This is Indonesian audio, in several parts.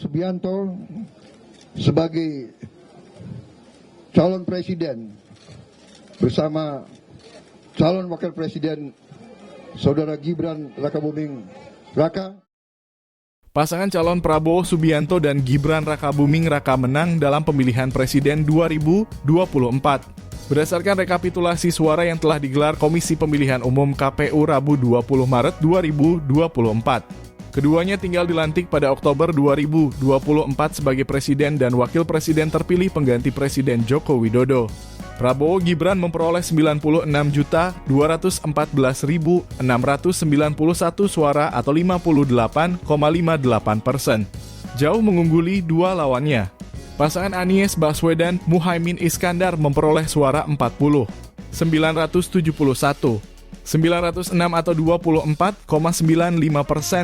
Subianto sebagai calon presiden bersama calon wakil presiden Saudara Gibran Rakabuming Raka. Pasangan calon Prabowo Subianto dan Gibran Rakabuming Raka menang dalam pemilihan presiden 2024. Berdasarkan rekapitulasi suara yang telah digelar Komisi Pemilihan Umum KPU Rabu 20 Maret 2024. Keduanya tinggal dilantik pada Oktober 2024 sebagai presiden dan wakil presiden terpilih pengganti Presiden Joko Widodo. Prabowo Gibran memperoleh 96.214.691 suara atau 58,58%. Jauh mengungguli dua lawannya. Pasangan Anies Baswedan Muhaimin Iskandar memperoleh suara 40, 971, 906 atau 24,95%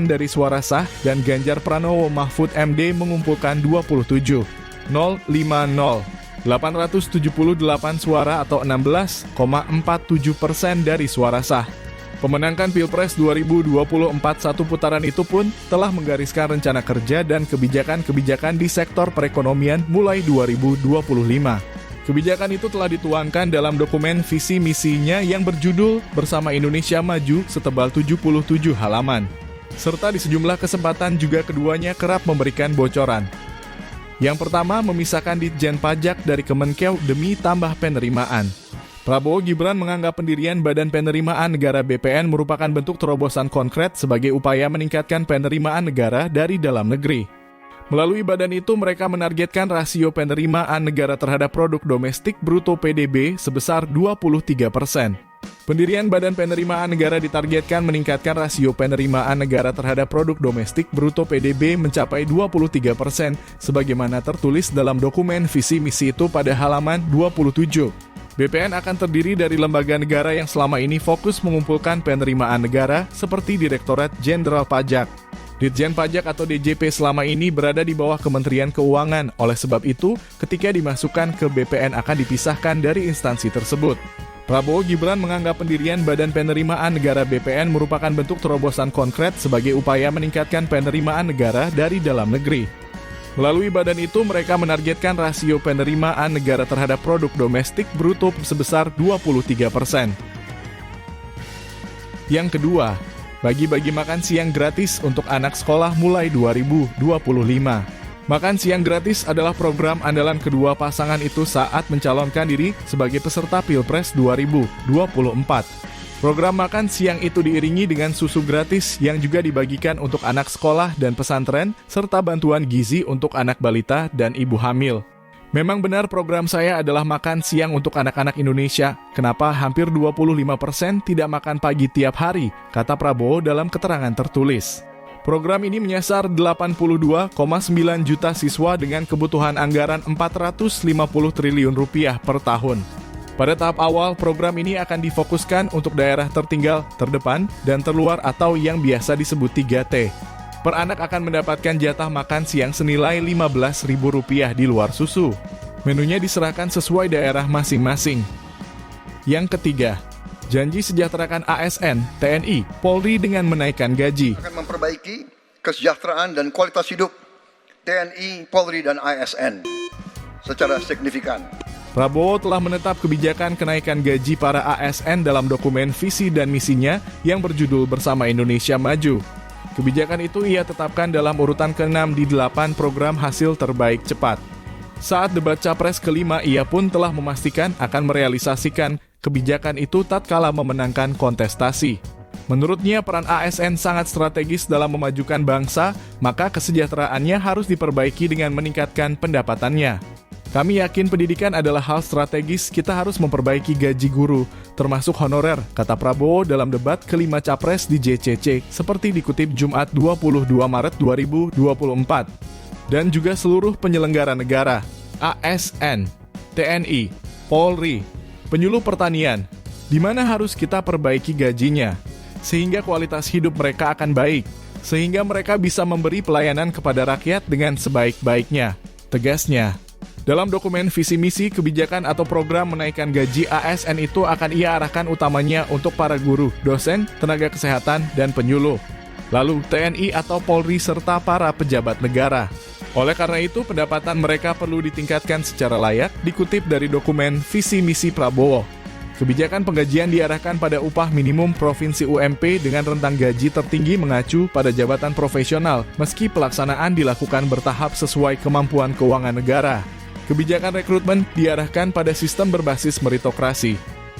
dari suara sah, dan Ganjar Pranowo Mahfud MD mengumpulkan 27, 050, 878 suara atau 16,47% dari suara sah. Pemenangkan Pilpres 2024 satu putaran itu pun telah menggariskan rencana kerja dan kebijakan-kebijakan di sektor perekonomian mulai 2025. Kebijakan itu telah dituangkan dalam dokumen visi misinya yang berjudul Bersama Indonesia Maju setebal 77 halaman. Serta di sejumlah kesempatan juga keduanya kerap memberikan bocoran. Yang pertama, memisahkan Ditjen Pajak dari Kemenkeu demi tambah penerimaan. Prabowo Gibran menganggap pendirian Badan Penerimaan Negara BPN merupakan bentuk terobosan konkret sebagai upaya meningkatkan penerimaan negara dari dalam negeri. Melalui badan itu, mereka menargetkan rasio penerimaan negara terhadap produk domestik bruto PDB sebesar 23%. Pendirian Badan Penerimaan Negara ditargetkan meningkatkan rasio penerimaan negara terhadap produk domestik bruto PDB mencapai 23%, sebagaimana tertulis dalam dokumen visi misi itu pada halaman 27. BPN akan terdiri dari lembaga negara yang selama ini fokus mengumpulkan penerimaan negara seperti Direktorat Jenderal Pajak. Ditjen Pajak atau DJP selama ini berada di bawah Kementerian Keuangan. Oleh sebab itu, ketika dimasukkan ke BPN akan dipisahkan dari instansi tersebut. Prabowo Gibran menganggap pendirian Badan Penerimaan Negara BPN merupakan bentuk terobosan konkret sebagai upaya meningkatkan penerimaan negara dari dalam negeri. Melalui badan itu, mereka menargetkan rasio penerimaan negara terhadap produk domestik bruto sebesar 23%. Yang kedua, bagi-bagi makan siang gratis untuk anak sekolah mulai 2025. Makan siang gratis adalah program andalan kedua pasangan itu saat mencalonkan diri sebagai peserta Pilpres 2024. Program makan siang itu diiringi dengan susu gratis yang juga dibagikan untuk anak sekolah dan pesantren, serta bantuan gizi untuk anak balita dan ibu hamil. Memang benar program saya adalah makan siang untuk anak-anak Indonesia. Kenapa hampir 25% tidak makan pagi tiap hari, kata Prabowo dalam keterangan tertulis. Program ini menyasar 82,9 juta siswa dengan kebutuhan anggaran 450 triliun rupiah per tahun. Pada tahap awal, program ini akan difokuskan untuk daerah tertinggal, terdepan, dan terluar atau yang biasa disebut 3T. Per anak akan mendapatkan jatah makan siang senilai Rp15.000 di luar susu. Menunya diserahkan sesuai daerah masing-masing. Yang ketiga, janji sejahterakan ASN, TNI, Polri dengan menaikkan gaji. Akan memperbaiki kesejahteraan dan kualitas hidup TNI, Polri, dan ASN secara signifikan. Prabowo telah menetap kebijakan kenaikan gaji para ASN dalam dokumen visi dan misinya yang berjudul Bersama Indonesia Maju. Kebijakan itu ia tetapkan dalam urutan ke-6 di 8 program hasil terbaik cepat. Saat debat Capres kelima, ia pun telah memastikan akan merealisasikan kebijakan itu tatkala memenangkan kontestasi. Menurutnya, peran ASN sangat strategis dalam memajukan bangsa, maka kesejahteraannya harus diperbaiki dengan meningkatkan pendapatannya. Kami yakin pendidikan adalah hal strategis, kita harus memperbaiki gaji guru, termasuk honorer, kata Prabowo dalam debat kelima Capres di JCC, seperti dikutip Jumat 22 Maret 2024. Dan juga seluruh penyelenggara negara, ASN, TNI, Polri, penyuluh pertanian, di mana harus kita perbaiki gajinya, sehingga kualitas hidup mereka akan baik, sehingga mereka bisa memberi pelayanan kepada rakyat dengan sebaik-baiknya, tegasnya. Dalam dokumen visi misi, kebijakan atau program menaikkan gaji ASN itu akan ia arahkan utamanya untuk para guru, dosen, tenaga kesehatan, dan penyuluh. Lalu TNI atau Polri serta para pejabat negara. Oleh karena itu, pendapatan mereka perlu ditingkatkan secara layak, dikutip dari dokumen Visi Misi Prabowo. Kebijakan penggajian diarahkan pada upah minimum Provinsi UMP dengan rentang gaji tertinggi mengacu pada jabatan profesional, meski pelaksanaan dilakukan bertahap sesuai kemampuan keuangan negara. Kebijakan rekrutmen diarahkan pada sistem berbasis meritokrasi.